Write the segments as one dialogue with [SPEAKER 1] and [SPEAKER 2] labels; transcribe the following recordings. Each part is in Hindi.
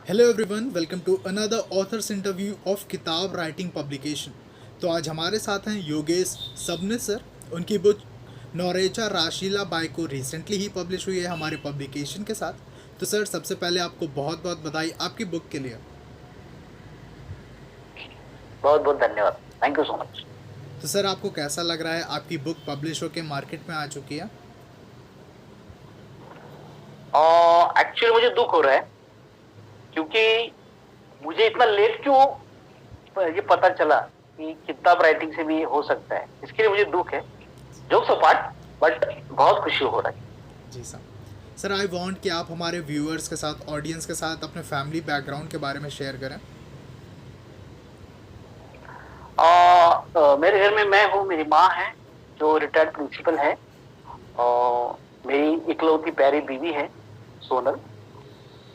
[SPEAKER 1] Hello everyone, welcome to another authors interview of Kitab writing publication. तो आज हमारे साथ हैं योगेश सबने सर। उनकी बुक नौरेचा राशीला बाई को रिसेंटली ही पब्लिश हुई है हमारे पब्लिकेशन के साथ। तो सर, सबसे पहले आपको बहुत बहुत बधाई आपकी बुक के लिए।
[SPEAKER 2] बहुत बहुत धन्यवाद। Thank you so much.
[SPEAKER 1] तो सर, आपको कैसा लग रहा है आपकी बुक पब्लिश होकर मार्केट में आ चुकी है?
[SPEAKER 2] एक्चुअली मुझे दुख हो रहा है क्योंकि मुझे इतना लेट क्यों ये पता चला कि किताब राइटिंग से भी हो सकता है। इसके लिए मुझे दुख है, जोक्स अपार्ट, बट बहुत खुशी हो रहा है।
[SPEAKER 1] जी सर। सर, आई वांट कि आप हमारे व्यूअर्स के साथ, ऑडियंस के साथ अपने फैमिली बैकग्राउंड के बारे में शेयर करें।
[SPEAKER 2] मेरे घर में मैं हूँ, मेरी माँ है जो रिटायर्ड प्रिंसिपल है, और मेरी इकलौती प्यारी बीवी है सोनल,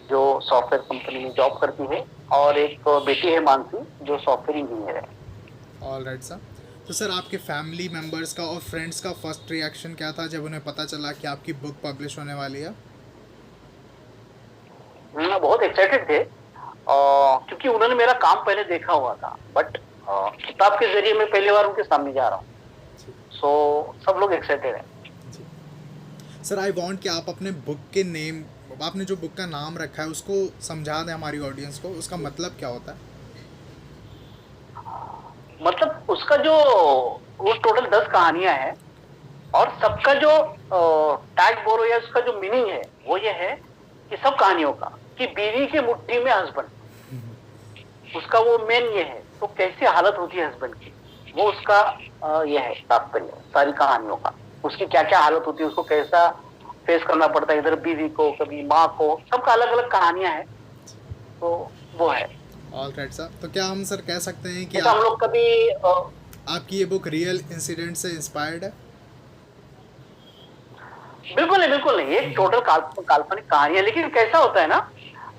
[SPEAKER 2] जो सॉफ्टवेयर कंपनी में जॉब करती है, और एक बेटी है मानसी जो सॉफ्टवेयर इंजीनियर है।
[SPEAKER 1] All right sir. तो सर, आपके फैमिली मेम्बर्स का और फ्रेंड्स का फर्स्ट रिएक्शन क्या था जब उन्हें पता चला कि आपकी बुक पब्लिश होने वाली है?
[SPEAKER 2] बहुत एक्साइटेड थे, क्योंकि उन्होंने मेरा काम पहले देखा हुआ था, बट किताब के जरिए मैं पहली बार उनके सामने जा रहा हूँ। सो सब लोग एक्साइटेड है।
[SPEAKER 1] जी सर, आई वांट कि आप अपने बुक के नेम, आपने जो बुक का नाम रखा है उसको समझा दें हमारी ऑडियंस को, उसका मतलब क्या होता है?
[SPEAKER 2] मतलब उसका जो वो टोटल 10 कहानियां हैं, और सबका जो टैग बोलो या उसका जो मीनिंग है वो ये है कि सब कहानियों का कि बीवी की मुट्ठी में हस्बैंड, उसका वो मेन ये है। तो कैसी हालत होती है हस्बैंड की, वो उसका ये है तात्पर्य सारी कहानियों का। उसकी क्या क्या हालत होती है, उसको कैसा फेस करना पड़ता है, इधर बीवी को, कभी माँ को, सबका अलग अलग कहानियां हैं। तो वो है।
[SPEAKER 1] All right sir. तो क्या हम सर कह सकते हैं कि
[SPEAKER 2] जैसा हम लोग कभी
[SPEAKER 1] आपकी ये बुक रियल इंसिडेंट से इंस्पायर्ड है?
[SPEAKER 2] बिल्कुल नहीं, बिल्कुल नहीं, ये टोटल काल्पनिक कहानी है। लेकिन कैसा होता है ना,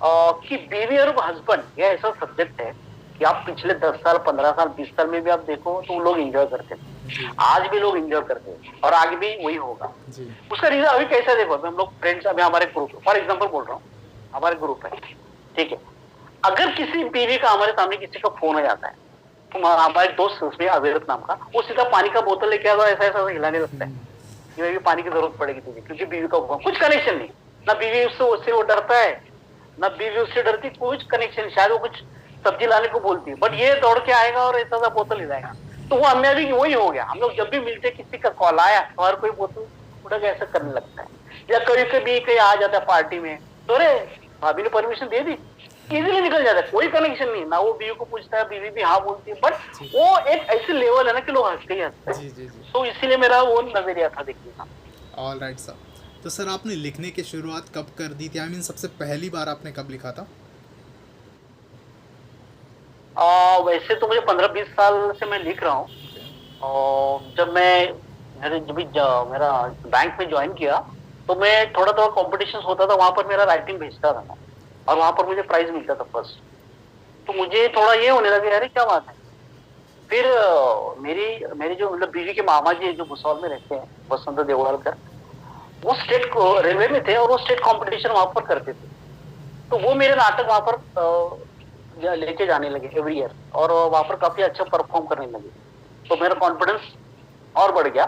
[SPEAKER 2] कि बीवी और हस्बैंड ये ऐसा सब्जेक्ट है कि आप पिछले 10 साल, 15 साल, 20 साल में भी आप देखो तो लोग एंजॉय करते थे।
[SPEAKER 1] जी
[SPEAKER 2] आज भी लोग एंजॉय करते हैं और आगे भी वही होगा।
[SPEAKER 1] जी
[SPEAKER 2] उसका रीजन अभी कैसा देखो, अभी हम लोग फ्रेंड्स, अभी हमारे ग्रुप, फॉर एग्जाम्पल बोल रहा हूँ, हमारे ग्रुप है, ठीक है। अगर किसी बीवी का हमारे सामने किसी का फोन आ जाता है, तो हमारा एक दोस्त उसमें अवेरत नाम का, वो सीधा पानी का बोतल लेके आता है, ऐसा ऐसा हिलाने लगता है कि भाई पानी की जरूरत पड़ेगी तुझे, क्योंकि बीवी का कुछ कनेक्शन नहीं। ना बीवी उससे वो डरता है, ना बीवी उससे डरती, कुछ कनेक्शन। शायद वो कुछ सब्जी लाने को बोलती है, बट ये दौड़ के आएगा और ऐसा सा बोतल हिलाएगा। तो वो हमें अभी वही हो गया, हम लोग जब भी मिलते किसी का कॉल आया तो हर कोई बोतल उठा के ऐसा करने लगता है। या कभी कभी कहीं आ जाता है पार्टी में, तो अरे भाभी ने परमिशन दे दी, इजीली निकल जाता है, कोई कनेक्शन नहीं। ना वो बीवी को पूछता है, बीवी भी हाँ बोलती है, बट वो एक ऐसी लेवल है ना कि लोग हंसते ही हंसते हैं।
[SPEAKER 1] जी जी जी।
[SPEAKER 2] तो इसीलिए मेरा वो नजरिया था देखने का।
[SPEAKER 1] All right sir. तो सर, आपने लिखने की शुरुआत कब कर दी थी? आई मीन, सबसे पहली बार आपने कब लिखा था?
[SPEAKER 2] वैसे तो मुझे 15-20 साल से मैं लिख रहा हूँ। और जब मैं मेरा बैंक में ज्वाइन किया, तो मैं थोड़ा थोड़ा कॉम्पिटिशन होता था, वहां पर मेरा राइटिंग भेजता था मैं, और वहां पर मुझे प्राइज मिलता था फर्स्ट। तो मुझे थोड़ा ये होने लगा, यार क्या बात है। फिर मेरी मेरी जो मतलब बीवी के मामा जी जो भुसौल में रहते हैं, वसंत देवड़कर, वो स्टेट रेलवे में थे और वो स्टेट कंपटीशन वहां पर करते थे। तो वो मेरे नाटक वहां पर लेके जाने लगे एवरी ईयर, और वहां पर काफी अच्छा परफॉर्म करने लगे। तो मेरा कॉन्फिडेंस और बढ़ गया।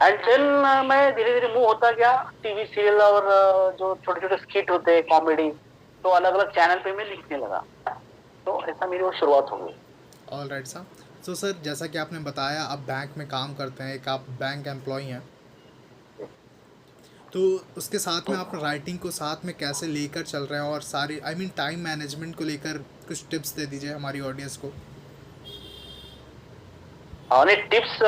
[SPEAKER 2] एंड देन मैं धीरे धीरे मूव होता गया टीवी सीरियल, और जो छोटे छोटे स्किट होते हैं कॉमेडी, तो अलग अलग चैनल पे मैं लिखने लगा। तो ऐसा मेरी वो शुरुआत हो गई।
[SPEAKER 1] All right sir. तो सर, जैसा कि आपने बताया आप बैंक में काम करते हैं, एक आप बैंक एम्प्लॉय हैं, तो उसके साथ में आप राइटिंग को साथ में कैसे लेकर चल रहे हैं, और सारी आई मीन टाइम मैनेजमेंट को लेकर कुछ टिप्स दे दीजिए हमारी ऑडियंस को।
[SPEAKER 2] नहीं, टिप्स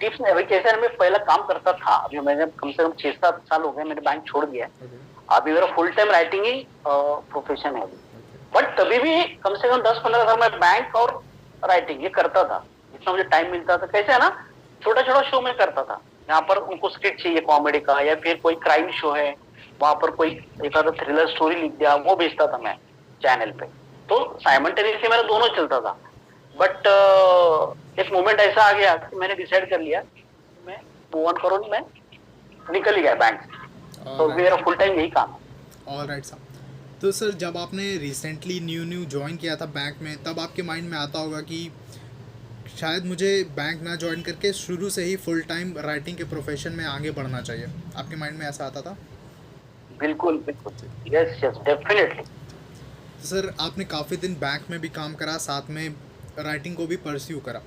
[SPEAKER 2] टिप्स नहीं, अभी कैसे मैं पहला काम करता था, अभी मैंने कम से कम 6-7 साल हो गए मैंने बैंक छोड़ दिया है।
[SPEAKER 1] ओके
[SPEAKER 2] अभी मेरा फुल टाइम राइटिंग ही प्रोफेशन है अभी।
[SPEAKER 1] ओके।
[SPEAKER 2] बट तभी भी कम से कम 10-15 साल मैं बैंक और राइटिंग ये करता था, जितना मुझे टाइम मिलता था। कैसे है ना, छोटा छोटा शो में करता था। यहाँ पर उनको स्क्रिप्ट चाहिए कॉमेडी का, या फिर कोई क्राइम शो है, वहां पर कोई एक आधा थ्रिलर स्टोरी लिख दिया, वो भेजता था मैं चैनल पे। तो साइमल्टेनियसली मेरा दोनों चलता था। बट एक मोमेंट ऐसा आ गया कि मैंने डिसाइड कर लिया कि मैं मूव ऑन करूँ, मैं निकल ही गया बैंक से।
[SPEAKER 1] ऑल
[SPEAKER 2] तो
[SPEAKER 1] राइट
[SPEAKER 2] मेरा फुल टाइम यही काम है।
[SPEAKER 1] All right sir. तो सर जब आपने रिसेंटली न्यू ज्वाइन किया था बैंक में, तब आपके माइंड में आता होगा कि शायद मुझे बैंक ना ज्वाइन करके शुरू से ही फुल टाइम राइटिंग के प्रोफेशन में आगे बढ़ना चाहिए, आपके माइंड में ऐसा आता था?
[SPEAKER 2] बिल्कुल बिल्कुल, यस यस डेफिनेटली।
[SPEAKER 1] तो सर आपने काफ़ी दिन बैंक में भी काम करा, साथ में राइटिंग को भी परस्यू करा,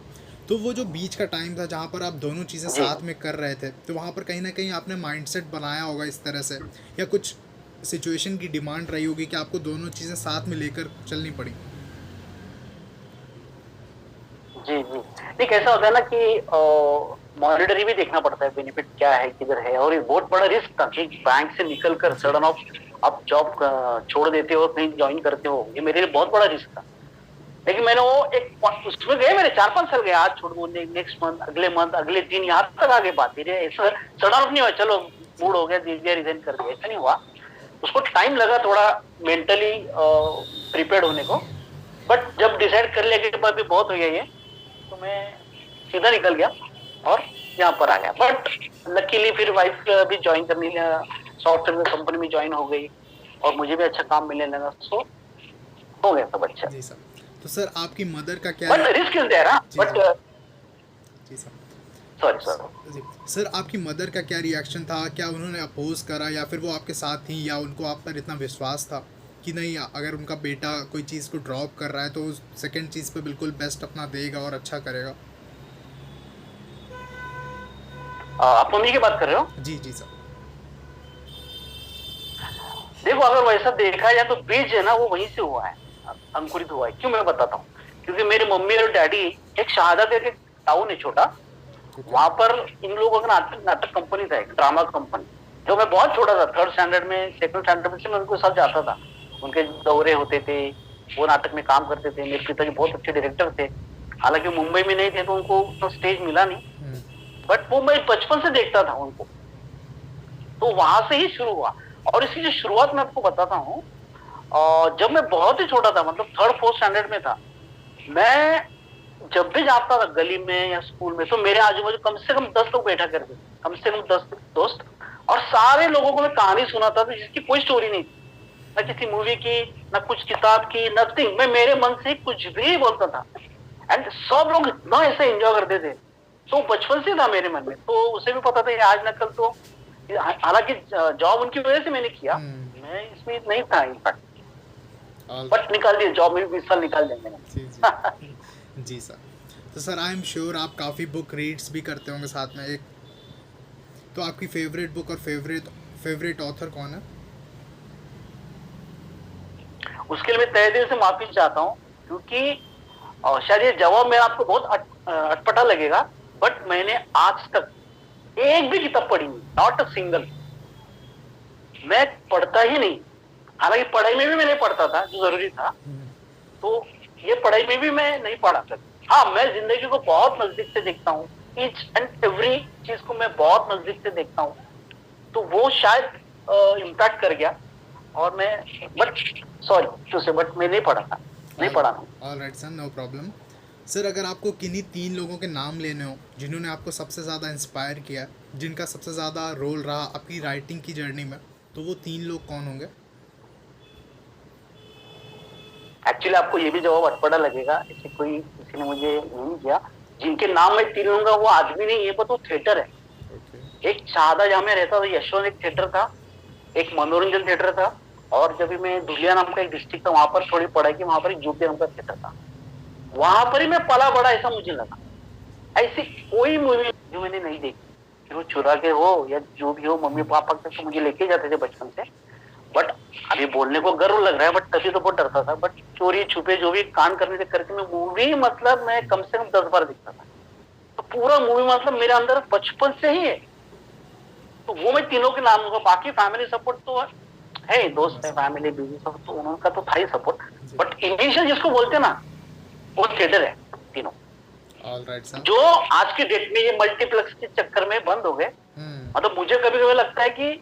[SPEAKER 1] तो वो जो बीच का टाइम था जहाँ पर आप दोनों चीज़ें
[SPEAKER 2] जी।
[SPEAKER 1] साथ में कर रहे थे, तो वहाँ पर कहीं ना कहीं आपने माइंडसेट बनाया होगा इस तरह से, या कुछ सिचुएशन की डिमांड रही होगी कि आपको दोनों चीज़ें साथ में लेकर चलनी पड़ी?
[SPEAKER 2] जी जी, नहीं कैसा होता है ना कि मॉनिटरी भी देखना पड़ता है, बेनिफिट क्या है किधर है, और ये बहुत बड़ा रिस्क था कि बैंक से निकल कर सडन ऑफ आप जॉब छोड़ देते हो, कहीं ज्वाइन करते हो, ये मेरे लिए बहुत बड़ा रिस्क था। लेकिन मैंने वो एक उसमें गए, मेरे 4-5 साल गए, आज छोड़ दूँ, नेक्स्ट मंथ अगले दिन, यहाँ तक आगे बात मेरे ऐसा सडन ऑफ नहीं हुआ, चलो मूड हो गया, दे दिया, रिजाइन कर दिया, ऐसा नहीं हुआ। उसको टाइम लगा थोड़ा मेंटली प्रिपेयर्ड होने को, बट जब डिसाइड कर लिया कि अभी बहुत हो गया ये, तो मैं सीधा निकल गया और यहाँ पर आ गया। बट लकीली फिर वाइफ भी ज्वाइन करनी, सॉफ्टवेयर कंपनी में ज्वाइन हो गई और मुझे भी अच्छा काम मिलने लगा, सो हो गया सब अच्छा।
[SPEAKER 1] जी सर। तो सर आपकी मदर का क्या?
[SPEAKER 2] But risk is there, but
[SPEAKER 1] जी सर।
[SPEAKER 2] Sorry sir.
[SPEAKER 1] जी सर, आपकी मदर का क्या रिएक्शन था? क्या उन्होंने अपोज करा, या फिर वो आपके साथ थी, या उनको आप पर इतना विश्वास था कि नहीं, अगर उनका बेटा कोई चीज़ को ड्रॉप कर रहा है तो उस सेकेंड चीज़ पे बिल्कुल बेस्ट अपना देगा और अच्छा करेगा?
[SPEAKER 2] आप मम्मी की बात कर रहे हो?
[SPEAKER 1] जी जी सर।
[SPEAKER 2] देखो, अगर वैसा देखा जाए तो बीज है ना, वो वहीं से हुआ है, अंकुरित हुआ है। क्यों, मैं बताता हूँ। क्योंकि मेरी मम्मी और डैडी, एक शहादा करके टाउन है छोटा, वहां पर इन लोगों का नाटक कंपनी था, एक ड्रामा कंपनी। जो मैं बहुत छोटा था, 3rd स्टैंडर्ड में, 2nd स्टैंडर्ड में से मैं उनके साथ जाता था, उनके दौरे होते थे, वो नाटक में काम करते थे। मेरे पिताजी बहुत अच्छे डायरेक्टर थे, हालांकि मुंबई में नहीं थे तो उनको तो स्टेज मिला नहीं, बट वो मैं बचपन से देखता था उनको, तो वहां से ही शुरू हुआ। और इसकी जो शुरुआत मैं आपको बताता हूँ, जब मैं बहुत ही छोटा था, मतलब 3rd-4th स्टैंडर्ड में था, मैं जब भी जाता था गली में या स्कूल में, तो मेरे आजू बाजू कम से कम 10 लोग बैठा करते थे, कम से कम 10 दोस्त, और सारे लोगों को मैं कहानी सुनाता था जिसकी कोई स्टोरी नहीं थी, न किसी मूवी की, न कुछ किताब की, नथिंग। मैं मेरे मन से कुछ भी बोलता था, एंड सब लोग इतना ऐसे एंजॉय करते थे। तो बचपन से था मेरे मन में, तो उसे भी पता था आज न कल तो, हालांकि जॉब उनकी वजह से मैंने किया, मैं इसमें नहीं था इनफैक्ट, बट निकाल दिया जॉब में, 20 साल निकाल दिया मैंने।
[SPEAKER 1] जी जी जी सर। तो सर आई एम श्योर आप काफ़ी बुक रीड्स भी करते होंगे साथ में, एक तो आपकी फेवरेट बुक और फेवरेट ऑथर कौन है?
[SPEAKER 2] उसके लिए मैं तहे दिल से माफी चाहता हूँ, क्योंकि शायद ये जवाब मेरा आपको बहुत अटपटा लगेगा, बट मैंने आज तक एक भी किताब पढ़ी नहीं, नॉट अ सिंगल। मैं पढ़ता ही नहीं, हालांकि पढ़ाई में भी मैं नहीं पढ़ता था जो जरूरी था, तो ये पढ़ाई में भी मैं नहीं पढ़ा था। हाँ, मैं जिंदगी को बहुत नजदीक से देखता हूँ, ईच एंड एवरी चीज को मैं बहुत नजदीक से देखता हूँ, तो वो शायद इम्पैक्ट कर गया। और मैं, but sorry to say, but मैं नहीं पढ़ा था, नहीं पढ़ा था।
[SPEAKER 1] Alright sir, no problem. Sir अगर आपको किन्हीं 3 लोगों के नाम लेने हो जिन्होंने आपको सबसे ज़्यादा इंस्पायर किया, जिनका सबसे ज़्यादा रोल रहा आपकी राइटिंग की जर्नी में, तो वो 3 लोग कौन होंगे?
[SPEAKER 2] एक्चुअली आपको ये भी जवाब अटपटा लगेगा, ऐसे कोई किसी ने मुझे नहीं किया। जिनके नाम मैं 3 लूंगा वो आदमी नहीं है, वो तो थिएटर है। एक शारदा जहाँ में रहता था, यशवंत एक थिएटर था, एक मनोरंजन थिएटर था, और जब भी मैं धुलिया नाम का एक डिस्ट्रिक्ट था, वहां पर थोड़ी पढ़ाई की, वहां पर एक ज्योति नाम का थिएटर था, वहां पर ही मैं पला बड़ा, ऐसा मुझे लगा। ऐसी कोई मूवी जो मैंने नहीं देखी, वो चुरा के हो या जो भी हो, मम्मी पापा तक तो मुझे लेके जाते थे बचपन से, बट अभी बोलने को गर्व लग रहा है, बट तभी तो बहुत डरता था। बट चोरी छुपे जो भी कांड करने से करके मैं मूवी, मतलब मैं कम से कम 10 बार देखता था, तो पूरा मूवी मतलब मेरे अंदर बचपन से ही है। तो वो मैं तीनों के नाम लूंगा। बाकी फैमिली सपोर्ट तो है, दोस्त है, फैमिली, बिजनेस, तो उनका तो था ही सपोर्ट, बट इनिशियल जिसको बोलते ना, वो थिएटर है तीनों।
[SPEAKER 1] Alright sir.
[SPEAKER 2] जो आज के डेट में ये मल्टीप्लेक्स के चक्कर में बंद हो गए, मतलब मुझे कभी कभी लगता है कि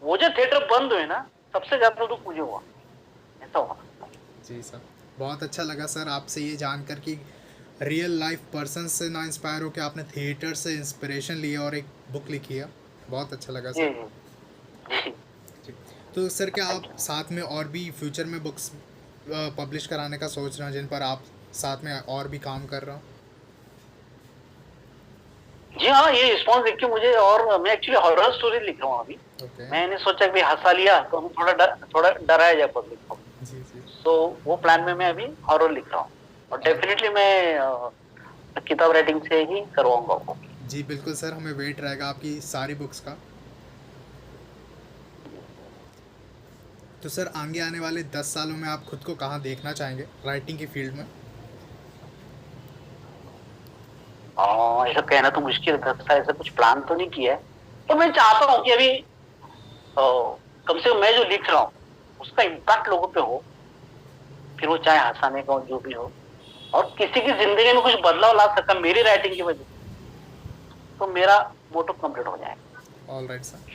[SPEAKER 2] वो जो थिएटर बंद हुए ना, सबसे ज्यादा दुख मुझे हुआ, ऐसा हुआ।
[SPEAKER 1] जी सर, बहुत अच्छा लगा सर आपसे ये जानकर कि रियल लाइफ पर्सन से ना इंस्पायर हो के आपने थिएटर से इंस्पिरेशन लिया और एक बुक लिखी है। बहुत अच्छा लगा सर।
[SPEAKER 2] जी।
[SPEAKER 1] जी। तो सर क्या
[SPEAKER 2] थैंक
[SPEAKER 1] आप
[SPEAKER 2] यू।
[SPEAKER 1] साथ में और भी फ्यूचर में बुक्स पब्लिश कराने का सोच रहे हैं जिन पर आप साथ में और भी काम कर रहे हो?
[SPEAKER 2] जी हाँ, ये रिस्पॉन्स देख के मुझे, और मैं एक्चुअली हॉरर स्टोरी लिख रहा हूँ अभी।
[SPEAKER 1] ओके।
[SPEAKER 2] मैंने सोचा कि हंसा लिया तो हम थोड़ा डराया जाए पब्लिक को।
[SPEAKER 1] जी जी।
[SPEAKER 2] तो वो प्लान में मैं अभी हॉरर लिख रहा हूँ, और
[SPEAKER 1] और
[SPEAKER 2] डेफिनेटली मैं किताब राइटिंग से ही करवाऊंगा वो।
[SPEAKER 1] जी बिल्कुल सर, हमें वेट रहेगा आपकी सारी बुक्स का। तो सर आगे आने वाले 10 सालों में आप खुद को कहाँ देखना चाहेंगे राइटिंग की फील्ड में?
[SPEAKER 2] ऐसा कहना तो मुश्किल था, ऐसा कुछ प्लान तो नहीं किया है। तो मैं चाहता हूँ कि अभी कम से कम मैं जो लिख रहा हूँ उसका इम्पैक्ट लोगों पे हो, फिर वो चाहे हंसाने का हो, जो भी हो, और किसी की जिंदगी में कुछ बदलाव ला सका मेरी राइटिंग की वजह से, तो मेरा मोटो कंप्लीट हो जाएगा।
[SPEAKER 1] All right sir.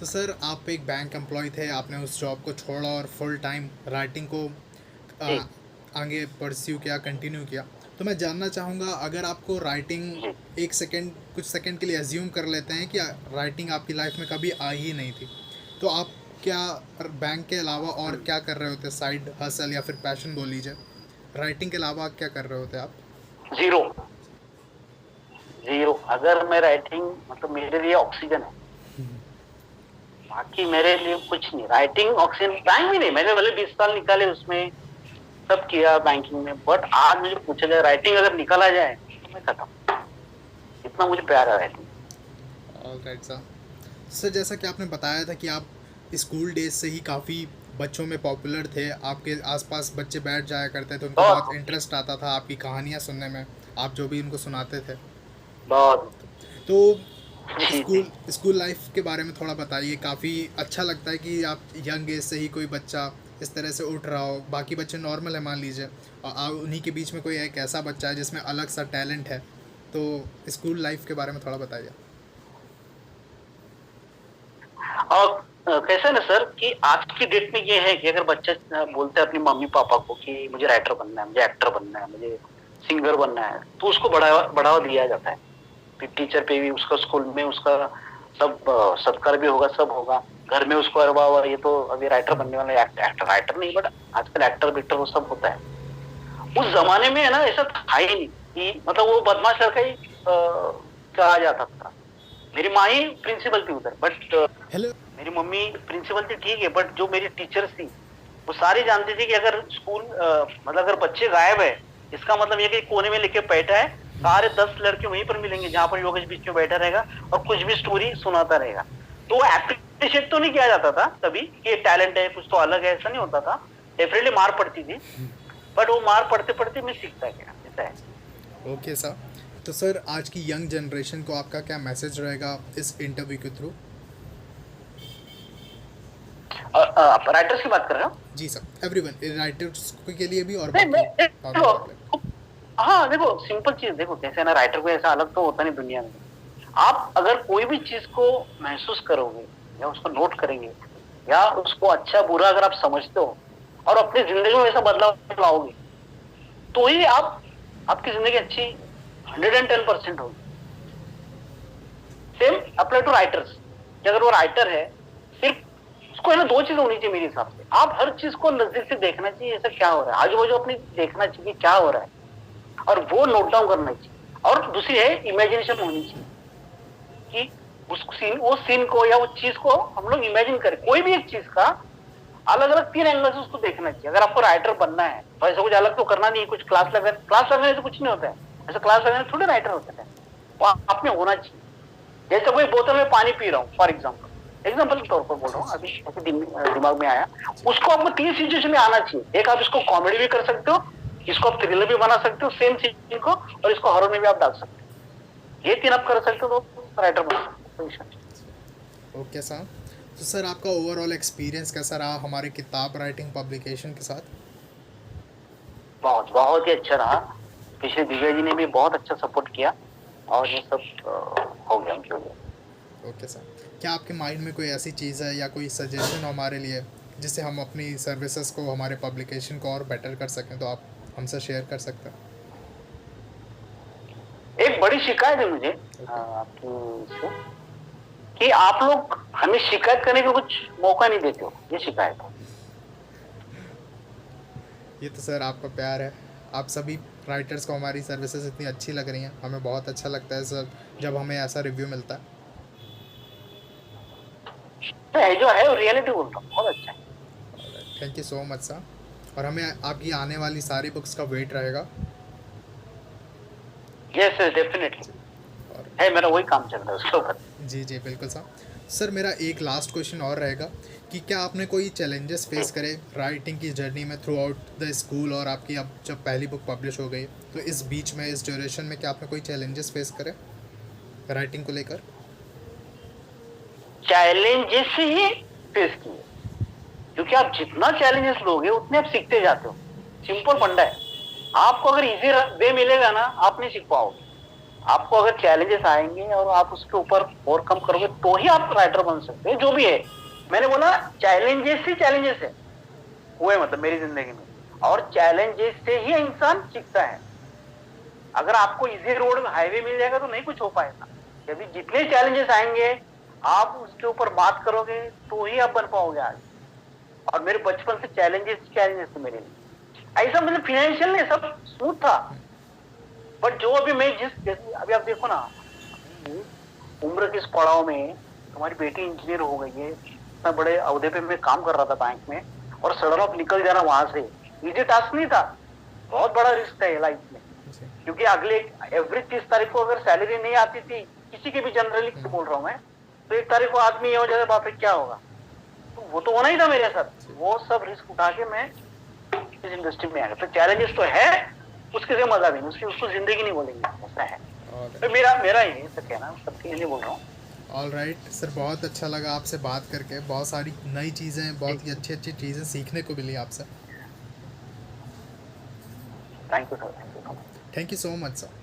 [SPEAKER 1] तो सर आप एक बैंक एम्प्लॉय थे, आपने उस जॉब को छोड़ा और फुल टाइम राइटिंग को
[SPEAKER 2] जी।
[SPEAKER 1] आ, आगे परस्यू किया, कंटिन्यू किया। तो मैं जानना चाहूँगा, अगर आपको
[SPEAKER 2] जी।
[SPEAKER 1] राइटिंग एक सेकेंड, कुछ सेकेंड के लिए एज्यूम कर लेते हैं कि राइटिंग आपकी लाइफ में कभी आई ही नहीं थी, तो आप क्या बैंक के अलावा और क्या कर रहे होते? साइड हसल या फिर पैशन बोल लीजिए, राइटिंग के अलावा क्या कर रहे होते आप?
[SPEAKER 2] जीरो। जीरो। अगर मैं राइटिंग, मतलब मेरे लिए ऑक्सीजन है, बाकी मेरे लिए कुछ नहीं। राइटिंग ऑक्सीजन, बैंक भी नहीं, मैंने भले 20 साल निकाले उसमें, सब किया बैंकिंग में, बट आज मुझे पूछा जाए राइटिंग अगर निकाला जाए तो मैं खत्म। इतना मुझे प्यार है writing.
[SPEAKER 1] All right sir. Sir जैसा कि आपने बताया था कि आप स्कूल डेज से ही काफ़ी बच्चों में पॉपुलर थे, आपके आसपास बच्चे बैठ जाया करते थे, उनको बहुत
[SPEAKER 2] बहुत
[SPEAKER 1] इंटरेस्ट आता था आपकी कहानियाँ सुनने में, आप जो भी उनको सुनाते थे।
[SPEAKER 2] बहुत।
[SPEAKER 1] तो
[SPEAKER 2] जी जी।
[SPEAKER 1] स्कूल स्कूल लाइफ के बारे में थोड़ा बताइए। काफ़ी अच्छा लगता है कि आप यंग एज से ही कोई बच्चा इस तरह से उठ रहा हो। बाकी बच्चे नॉर्मल है मान लीजिए, और उन्हीं के बीच में कोई एक ऐसा बच्चा है जिसमें अलग सा टैलेंट है। तो स्कूल लाइफ के बारे में थोड़ा बताइए।
[SPEAKER 2] और कैसा है ना सर, कि आज की डेट में ये है कि अगर बच्चा बोलता है अपनी मम्मी पापा को कि मुझे राइटर बनना है, मुझे एक्टर बनना है, मुझे सिंगर बनना है, तो उसको बढ़ावा बढ़ावा दिया जाता है। फिर टीचर पे भी उसका, स्कूल में उसका सब सत्कार भी होगा, सब होगा। घर में उसको, अरे वाह वाह, ये तो अभी राइटर बनने वाला है। एक्टर राइटर नहीं, बट आजकल एक्टर बिक्टर वो सब होता है। उस जमाने में है ना, ऐसा था ही नहीं कि मतलब वो बदमाश लड़का ही कहा जाता था। मेरी माँ ही प्रिंसिपल थी उधर, बट
[SPEAKER 1] हेलो।
[SPEAKER 2] मेरी मम्मी प्रिंसिपल थी ठीक है, बट जो मेरी टीचर्स थी वो सारी जानती थी कि अगर स्कूल मतलब अगर बच्चे गायब है, इसका मतलब ये कि कोने में लेके बैठा है, सारे 10 लड़के वहीं पर मिलेंगे जहां पर योगेश बीच में बैठा रहेगा और कुछ भी स्टोरी सुनाता रहेगा। तो वो एप्रिशिएट तो नहीं किया जाता था कभी कि टैलेंट है, कुछ तो अलग है, ऐसा नहीं होता था। डेफिनेटली मार पड़ती थी, बट वो मार पड़ते पड़ते मैं सीखता गया, ऐसा है।
[SPEAKER 1] Okay sir. तो सर आज की यंग जनरेशन को आपका क्या मैसेज रहेगा इस इंटरव्यू के थ्रू?
[SPEAKER 2] आप राइटर्स की बात कर रहे हो?
[SPEAKER 1] जी सर, एवरीवन, राइटर्स के लिए भी और
[SPEAKER 2] नहीं
[SPEAKER 1] बाकी
[SPEAKER 2] मैं,
[SPEAKER 1] नॉर्मल
[SPEAKER 2] देखो,
[SPEAKER 1] पब्लिक।
[SPEAKER 2] हाँ देखो, सिंपल चीज देखो कैसे है ना, राइटर को ऐसा अलग तो होता नहीं दुनिया में। आप अगर कोई भी चीज को महसूस करोगे या उसको नोट करेंगे या उसको अच्छा बुरा अगर आप समझते हो और अपनी जिंदगी में ऐसा बदलाव लाओगे, तो ही आप, आपकी जिंदगी अच्छी 110% होगी। सेम अप्लाई टू राइटर्स, कि अगर वो राइटर है, सिर्फ उसको है ना दो चीज होनी चाहिए मेरे हिसाब से। आप हर चीज को नजदीक से देखना चाहिए, ऐसा क्या हो रहा है, आजू बाजू अपनी देखना चाहिए क्या हो रहा है, और वो नोट डाउन करना चाहिए। और दूसरी है, इमेजिनेशन होनी चाहिए कि उस सीन, वो सीन को या वो चीज को हम लोग इमेजिन करें। कोई भी एक चीज का अलग अलग 3 एंगल से उसको देखना चाहिए। अगर आपको राइटर बनना है तो ऐसा कुछ अलग तो करना नहीं है, कुछ क्लास लगने से कुछ नहीं होता है। ऐसा क्लास लगने से थोड़े राइटर होते हैं, वो आप में होना चाहिए। जैसे कोई बोतल में पानी पी रहा हूँ फॉर एग्जाम्पल के तौर पर बोल रहा हूँ, अभी ऐसे दिमाग में आया। उसको आपको 3 सिचुएशन में आना चाहिए। एक, आप इसको कॉमेडी भी कर सकते हो, इसको आप थ्रिलर भी बना सकते हो सेम सीन को, और इसको हॉरर में भी आप डाल सकते हो। ये 3 आप कर सकते हो तो राइटर बन सकते हो।
[SPEAKER 1] Okay sir. तो सर आपका ओवरऑल एक्सपीरियंस कैसा रहा हमारे किताब राइटिंग पब्लिकेशन के साथ?
[SPEAKER 2] बहुत बहुत ही अच्छा रहा। पिछले दिव्या जी ने भी बहुत अच्छा सपोर्ट किया, और ये सब हो गया उनके लिए।
[SPEAKER 1] Okay sir. क्या आपके माइंड में कोई ऐसी चीज़ है या कोई सजेशन हो हमारे लिए जिससे हम अपनी सर्विसेज को, हमारे पब्लिकेशन को और बेटर कर सकें, तो आप हमसे शेयर कर सकते हैं?
[SPEAKER 2] एक बड़ी शिकायत है मुझे
[SPEAKER 1] ओके।
[SPEAKER 2] आपकी से, कि आप लोग हमें शिकायत करने का कुछ मौका नहीं देते हो, ये शिकायत है।
[SPEAKER 1] ये तो सर आपका प्यार है। आप सभी राइटर्स को हमारी सर्विसेज इतनी अच्छी लग रही हैं, हमें बहुत अच्छा लगता है सर जब हमें ऐसा रिव्यू मिलता है।
[SPEAKER 2] तो जो है वो रियलिटी बोल रहा हूँ, बहुत अच्छा है।
[SPEAKER 1] Thank you so much sir. और हमें आपकी आने वाली सारी बुक्स का वेट रहेगा।
[SPEAKER 2] यस डेफिनेटली,
[SPEAKER 1] और
[SPEAKER 2] है मेरा वही काम चल रहा है उसके ऊपर।
[SPEAKER 1] जी जी बिल्कुल सर। सर मेरा एक लास्ट क्वेश्चन और रहेगा कि क्या आपने कोई चैलेंजेस फेस करे राइटिंग की जर्नी में थ्रू आउट द स्कूल, और आपकी अब जब पहली बुक पब्लिश हो गई तो इस बीच में, इस ड्यूरेशन में, क्या आपने कोई चैलेंजेस फेस करे राइटिंग को लेकर?
[SPEAKER 2] चैलेंजेस ही फेस किए, क्योंकि आप जितना चैलेंजेस लोगे उतने आप सीखते जाते हो। सिंपल फंडा है। आपको अगर इजी वे मिलेगा ना, आप नहीं सीख पाओगे। आपको अगर चैलेंजेस आएंगे और आप उसके ऊपर ओवरकम करोगे तो ही आप राइटर बन सकते हैं। जो भी है, मैंने बोला चैलेंजेस ही चैलेंजेस है हुए, मतलब मेरी जिंदगी में, और चैलेंजेस से ही इंसान सीखता है। अगर आपको इजी रोड हाईवे मिल जाएगा तो नहीं कुछ हो पाएगा। यदि जितने चैलेंजेस आएंगे आप उसके ऊपर बात करोगे तो ही आप बन पाओगे आज। और मेरे बचपन से चैलेंजेस थे मेरे लिए। ऐसा मतलब फाइनेंशियल नहीं, सब स्मूथ था। बट जो अभी मैं जैसे अभी आप देखो ना, उम्र के इस पड़ाव में हमारी बेटी इंजीनियर हो गई है, इतना बड़े अहदे पे मैं काम कर रहा था बैंक में, और सडन ऑफ निकल जाना वहां से इजी टास्क नहीं था। बहुत बड़ा रिस्क है लाइफ में, क्योंकि अगले एवरी 30 तारीख को अगर सैलरी नहीं आती थी, किसी की भी जनरली बोल रहा हूँ मैं, तो 1 तारीख को आदमी ये हो जाता, बाप रे क्या होगा। तो वो तो होना ही था मेरे साथ। वो सब रिस्क उठा के मैं इस इंडस्ट्री में आ गया। तो चैलेंजेस तो है, उसके लिए मजा भी नहीं, उसको जिंदगी नहीं बोलेंगे, ऐसा है। तो मेरा ये सब कहना, सबके लिए बोल रहा हूँ।
[SPEAKER 1] ऑल राइट सर, बहुत अच्छा लगा आपसे बात करके। बहुत सारी नई चीज़ें, बहुत ही अच्छी अच्छी चीज़ें सीखने को मिली आपसे।
[SPEAKER 2] Thank you sir, thank you.
[SPEAKER 1] Thank you so much sir.